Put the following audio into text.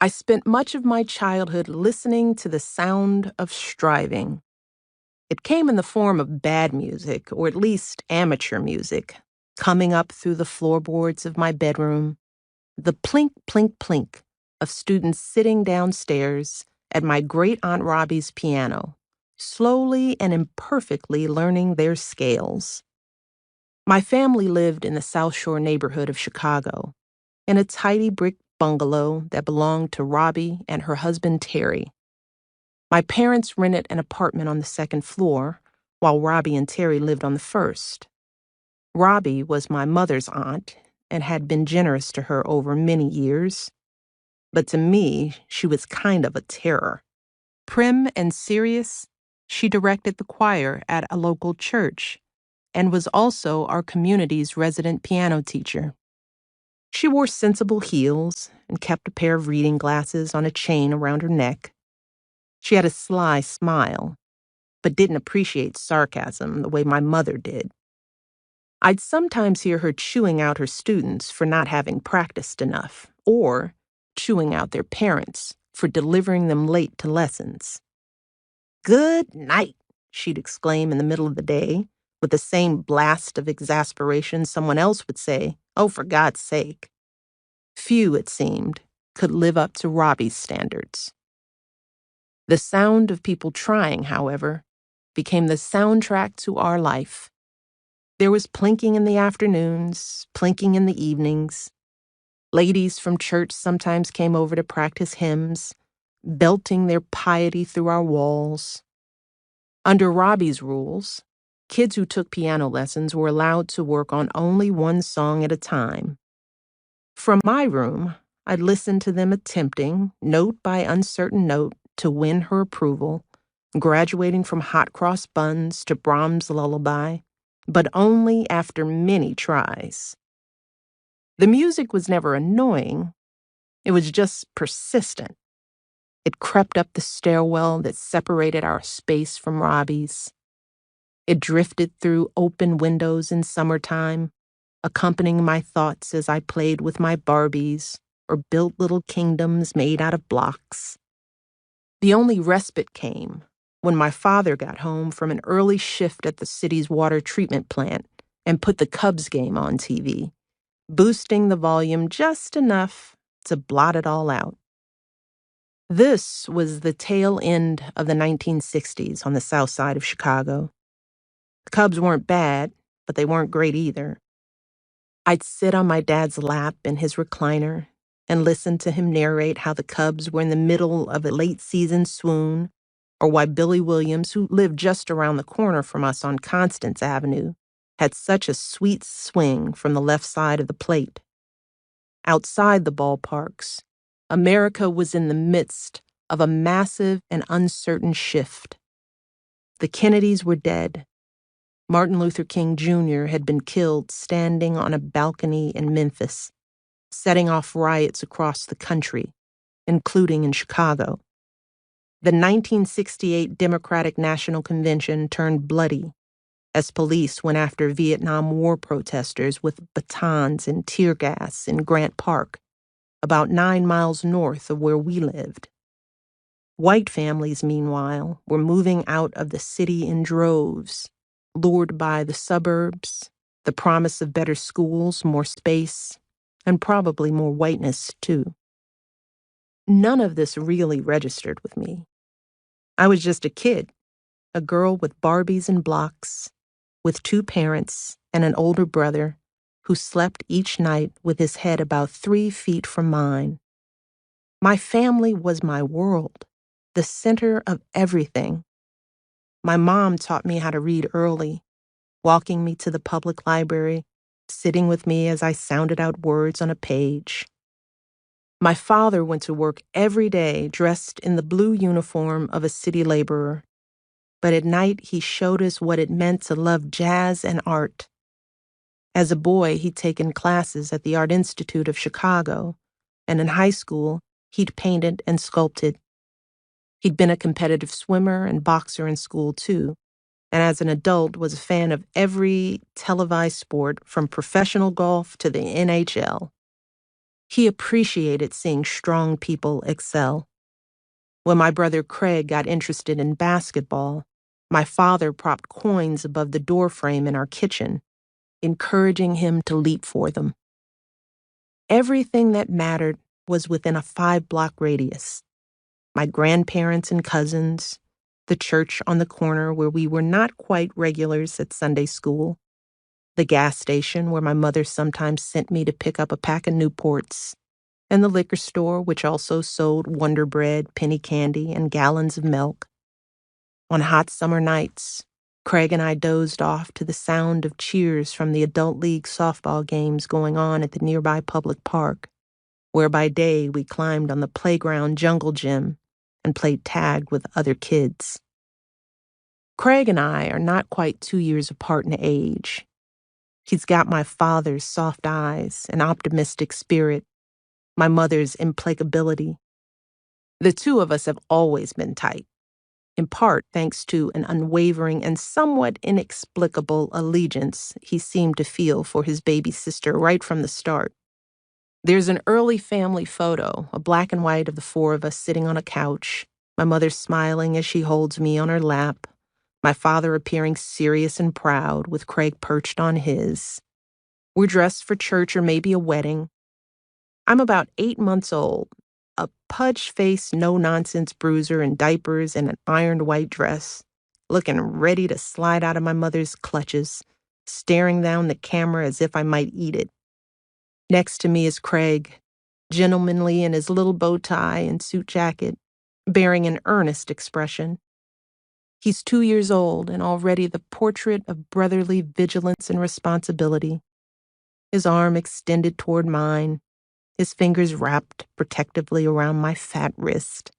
I spent much of my childhood listening to the sound of striving. It came in the form of bad music, or at least amateur music, coming up through the floorboards of my bedroom, the plink, plink, plink of students sitting downstairs at my great Aunt Robbie's piano, slowly and imperfectly learning their scales. My family lived in the South Shore neighborhood of Chicago, in a tidy brick bungalow that belonged to Robbie and her husband Terry. My parents rented an apartment on the second floor, while Robbie and Terry lived on the first. Robbie was my mother's aunt and had been generous to her over many years, but to me, she was kind of a terror. Prim and serious, she directed the choir at a local church and was also our community's resident piano teacher. She wore sensible heels and kept a pair of reading glasses on a chain around her neck. She had a sly smile, but didn't appreciate sarcasm the way my mother did. I'd sometimes hear her chewing out her students for not having practiced enough, or chewing out their parents for delivering them late to lessons. "Good night," she'd exclaim in the middle of the day, with the same blast of exasperation someone else would say, "Oh, for God's sake." Few, it seemed, could live up to Robbie's standards. The sound of people trying, however, became the soundtrack to our life. There was plinking in the afternoons, plinking in the evenings. Ladies from church sometimes came over to practice hymns, belting their piety through our walls. Under Robbie's rules, kids who took piano lessons were allowed to work on only one song at a time. From my room, I'd listen to them attempting, note by uncertain note, to win her approval, graduating from hot cross buns to Brahms' lullaby, but only after many tries. The music was never annoying, it was just persistent. It crept up the stairwell that separated our space from Robbie's. It drifted through open windows in summertime, accompanying my thoughts as I played with my Barbies or built little kingdoms made out of blocks. The only respite came when my father got home from an early shift at the city's water treatment plant and put the Cubs game on TV, boosting the volume just enough to blot it all out. This was the tail end of the 1960s on the south side of Chicago. The Cubs weren't bad, but they weren't great either. I'd sit on my dad's lap in his recliner and listen to him narrate how the Cubs were in the middle of a late-season swoon, or why Billy Williams, who lived just around the corner from us on Constance Avenue, had such a sweet swing from the left side of the plate. Outside the ballparks, America was in the midst of a massive and uncertain shift. The Kennedys were dead. Martin Luther King Jr. had been killed standing on a balcony in Memphis, setting off riots across the country, including in Chicago. The 1968 Democratic National Convention turned bloody as police went after Vietnam War protesters with batons and tear gas in Grant Park, about 9 miles north of where we lived. White families, meanwhile, were moving out of the city in droves, lured by the suburbs, the promise of better schools, more space, and probably more whiteness, too. None of this really registered with me. I was just a kid, a girl with Barbies and blocks, with 2 parents and an older brother who slept each night with his head about 3 feet from mine. My family was my world, the center of everything. My mom taught me how to read early, walking me to the public library, sitting with me as I sounded out words on a page. My father went to work every day dressed in the blue uniform of a city laborer, but at night he showed us what it meant to love jazz and art. As a boy, he'd taken classes at the Art Institute of Chicago, and in high school, he'd painted and sculpted. He'd been a competitive swimmer and boxer in school, too, and as an adult was a fan of every televised sport from professional golf to the NHL. He appreciated seeing strong people excel. When my brother Craig got interested in basketball, my father propped coins above the doorframe in our kitchen, encouraging him to leap for them. Everything that mattered was within a 5-block radius. My grandparents and cousins, the church on the corner where we were not quite regulars at Sunday school, the gas station where my mother sometimes sent me to pick up a pack of Newports, and the liquor store which also sold Wonder Bread, penny candy, and gallons of milk. On hot summer nights, Craig and I dozed off to the sound of cheers from the Adult League softball games going on at the nearby public park, where by day we climbed on the playground jungle gym and played tag with other kids. Craig and I are not quite 2 years apart in age. He's got my father's soft eyes and optimistic spirit, my mother's implacability. The two of us have always been tight, in part thanks to an unwavering and somewhat inexplicable allegiance he seemed to feel for his baby sister right from the start. There's an early family photo, a black and white of the four of us sitting on a couch, my mother smiling as she holds me on her lap, my father appearing serious and proud with Craig perched on his. We're dressed for church or maybe a wedding. I'm about 8 months old, a pudge-faced, no-nonsense bruiser in diapers and an ironed white dress, looking ready to slide out of my mother's clutches, staring down the camera as if I might eat it. Next to me is Craig, gentlemanly in his little bow tie and suit jacket, bearing an earnest expression. He's 2 years old and already the portrait of brotherly vigilance and responsibility, his arm extended toward mine, his fingers wrapped protectively around my fat wrist.